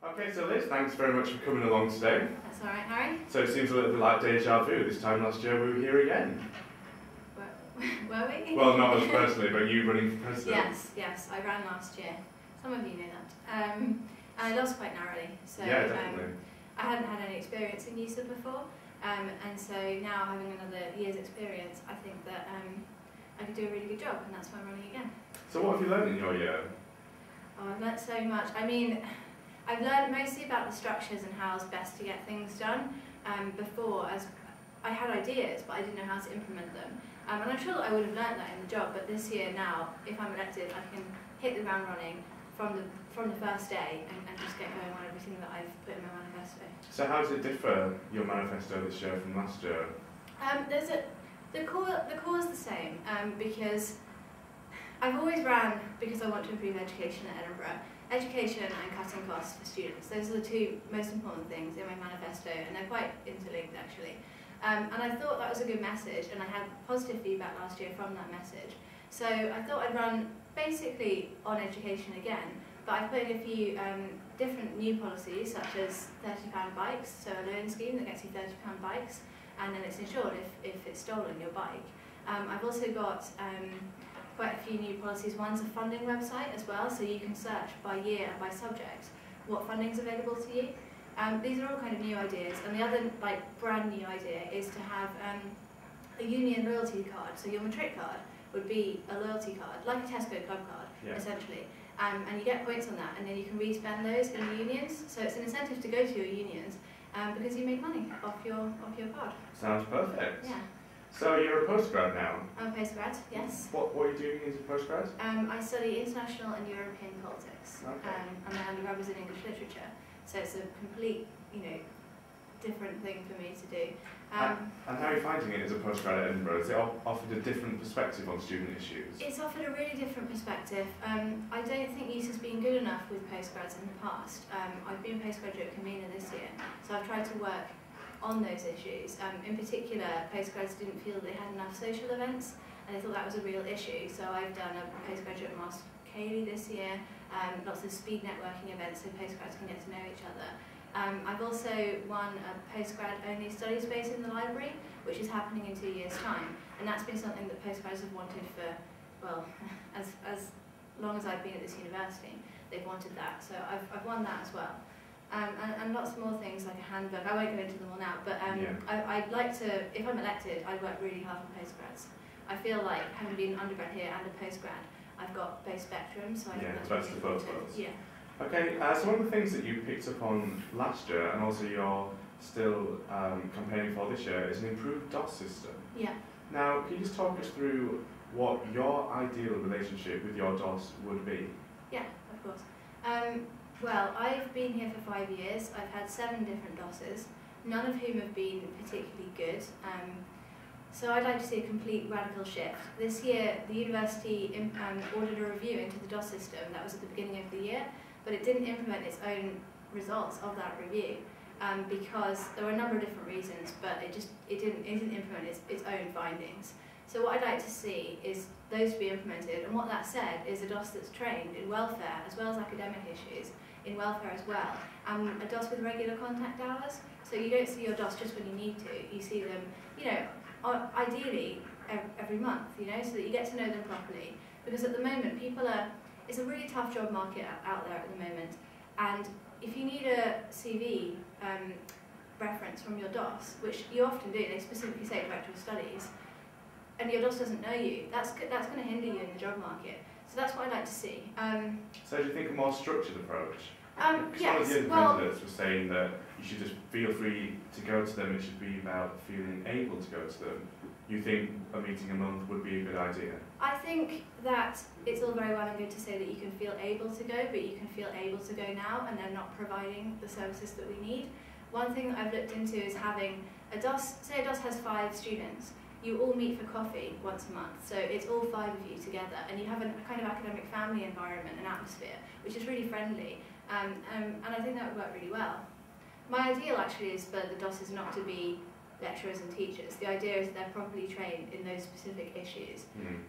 Okay, so Liz, thanks very much for coming along today. That's all right, Harry. So it seems a little bit like deja vu. This time last year we were here again. Were we? Well, not us personally, but you running for president. Yes, I ran last year. Some of you know that. And I lost quite narrowly. So, yeah, definitely. I hadn't had any experience in EUSA before, and so now having another year's experience, I think that I could do a really good job, and that's why I'm running again. So what have you learned in your year? Oh, I've learnt so much. I mean, I've learned mostly about the structures and how it's best to get things done. Before, as I had ideas, but I didn't know how to implement them. And I'm sure that I would have learnt that in the job, but this year now, if I'm elected, I can hit the ground running from the first day and just get going on everything that I've put in my manifesto. So how does it differ, your manifesto this year from last year? The core is the same, because I've always ran because I want to improve education at Edinburgh. Education and cutting costs for students. Those are the two most important things in my manifesto, and they're quite interlinked actually. And I thought that was a good message, and I had positive feedback last year from that message. So I thought I'd run basically on education again, but I put in a few different new policies, such as £30 bikes, so a loan scheme that gets you £30 bikes, and then it's insured if it's stolen, your bike. I've also got quite a few new policies. One's a funding website as well, so you can search by year and by subject what funding's available to you. These are all kind of new ideas, and the other brand new idea is to have a union loyalty card. So your matric card would be a loyalty card, like a Tesco club card, essentially. And you get points on that, and then you can re-spend those in the unions. So it's an incentive to go to your unions because you make money off your card. Sounds perfect. Yeah. So you're a postgrad now? I'm a postgrad, yes. What are you doing as a postgrad? I study international and European politics. Okay. And my undergrad was in English literature. So it's a complete, different thing for me to do. And how are you finding it as a postgrad at Edinburgh? Has it offered a different perspective on student issues? It's offered a really different perspective. I don't think EUSA's been good enough with postgrads in the past. I've been postgraduate convener this year, so I've tried to work on those issues. In particular, postgrads didn't feel they had enough social events, and they thought that was a real issue. So I've done a postgraduate Master Cayley this year, lots of speed networking events so postgrads can get to know each other. I've also won a postgrad only study space in the library, which is happening in 2 years' time, and that's been something that postgrads have wanted for, well, as long as I've been at this university. They've wanted that, so I've won that as well. And lots more things like a handbook. I won't go into them all now, but I'd like to, if I'm elected, I'd work really hard on postgrads. I feel like, having been an undergrad here and a postgrad, I've got both spectrums, so I think that's best really of both important. worlds. Yeah. Okay, so one of the things that you picked up on last year, and also you're still campaigning for this year, is an improved DOS system. Yeah. Now, can you just talk us through what your ideal relationship with your DOS would be? Yeah, of course. Well, I've been here for 5 years. I've had 7 different DOSes, none of whom have been particularly good. So I'd like to see a complete radical shift. This year, the university ordered a review into the DOS system. That was at the beginning of the year, but it didn't implement its own results of that review because there were a number of different reasons, but it didn't implement its own findings. So what I'd like to see is those to be implemented, and what that said is a DOS that's trained in welfare as well as academic issues, in welfare as well, and a DOS with regular contact hours. So you don't see your DOS just when you need to. You see them, ideally every month, so that you get to know them properly. Because at the moment, it's a really tough job market out there at the moment, and if you need a CV reference from your DOS, which you often do, they specifically say Director of Studies, and your DOS doesn't know you, that's going to hinder you in the job market. So that's what I'd like to see. So do you think a more structured approach? Yes. One of the other candidates was saying that you should just feel free to go to them, it should be about feeling able to go to them. You think a meeting a month would be a good idea? I think that it's all very well and good to say that you can feel able to go, but you can feel able to go now and they're not providing the services that we need. One thing that I've looked into is having a DOS, say a DOS has 5 students, you all meet for coffee once a month, so it's all 5 of you together, and you have a kind of academic family environment and atmosphere, which is really friendly, and I think that would work really well. My ideal actually is for the DOSes not to be lecturers and teachers. The idea is that they're properly trained in those specific issues,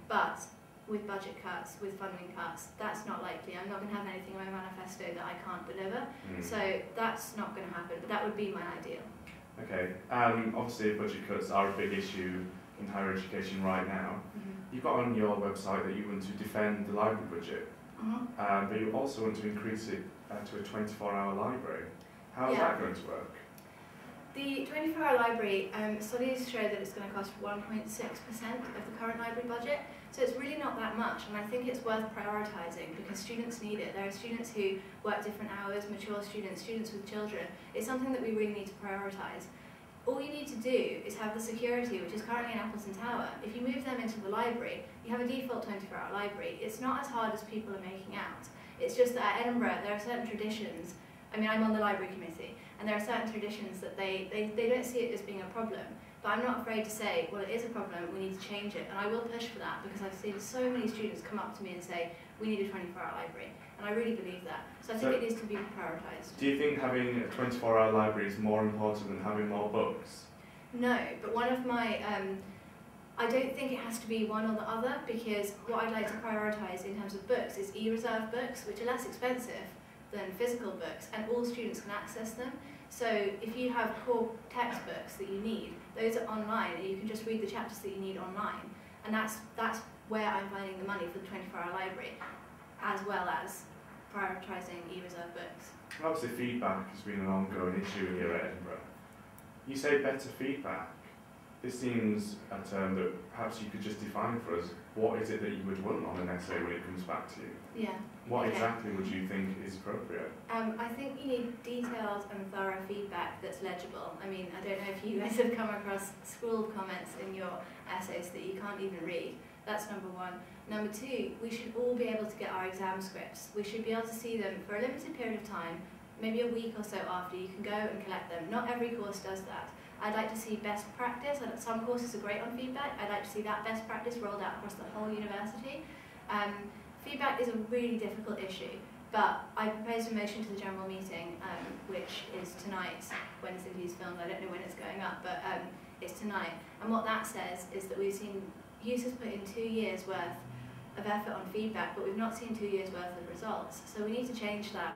but with budget cuts, with funding cuts, that's not likely. I'm not going to have anything in my manifesto that I can't deliver. So that's not going to happen, but that would be my ideal. Okay, obviously budget cuts are a big issue in higher education right now. You've got on your website that you want to defend the library budget, but you also want to increase it to a 24-hour library. How is that going to work? The 24-hour library, studies show that it's going to cost 1.6% of the current library budget, so it's really not that much, and I think it's worth prioritising because students need it. There are students who work different hours, mature students, students with children. It's something that we really need to prioritise. All you need to do is have the security, which is currently in Appleton Tower. If you move them into the library, you have a default 24-hour library. It's not as hard as people are making out. It's just that at Edinburgh, there are certain traditions. I mean, I'm on the library committee, and there are certain traditions that they don't see it as being a problem. But I'm not afraid to say, well, it is a problem, we need to change it. And I will push for that because I've seen so many students come up to me and say, we need a 24-hour library. And I really believe that. So I think it needs to be prioritised. Do you think having a 24-hour library is more important than having more books? No, but one of my, I don't think it has to be one or the other, because what I'd like to prioritise in terms of books is e-reserve books, which are less expensive than physical books, and all students can access them. So if you have core textbooks that you need, those are online, and you can just read the chapters that you need online. And that's where I'm finding the money for the 24-hour library, as well as prioritising e-reserve books. Obviously feedback has been an ongoing issue here at Edinburgh. You say better feedback. This seems a term that perhaps you could just define for us. What is it that you would want on an essay when it comes back to you? Yeah. What exactly would you think is appropriate? I think you need detailed and thorough feedback that's legible. I mean, I don't know if you guys have come across scrawled comments in your essays that you can't even read. That's number one. Number two, we should all be able to get our exam scripts. We should be able to see them for a limited period of time, maybe a week or so after. You can go and collect them. Not every course does that. I'd like to see best practice. Some courses are great on feedback. I'd like to see that best practice rolled out across the whole university. Feedback is a really difficult issue, but I proposed a motion to the general meeting, which is tonight when Cindy's filmed. I don't know when it's going up, but it's tonight. And what that says is that we've seen EUSA's put in 2 years' worth of effort on feedback, but we've not seen 2 years' worth of results. So we need to change that.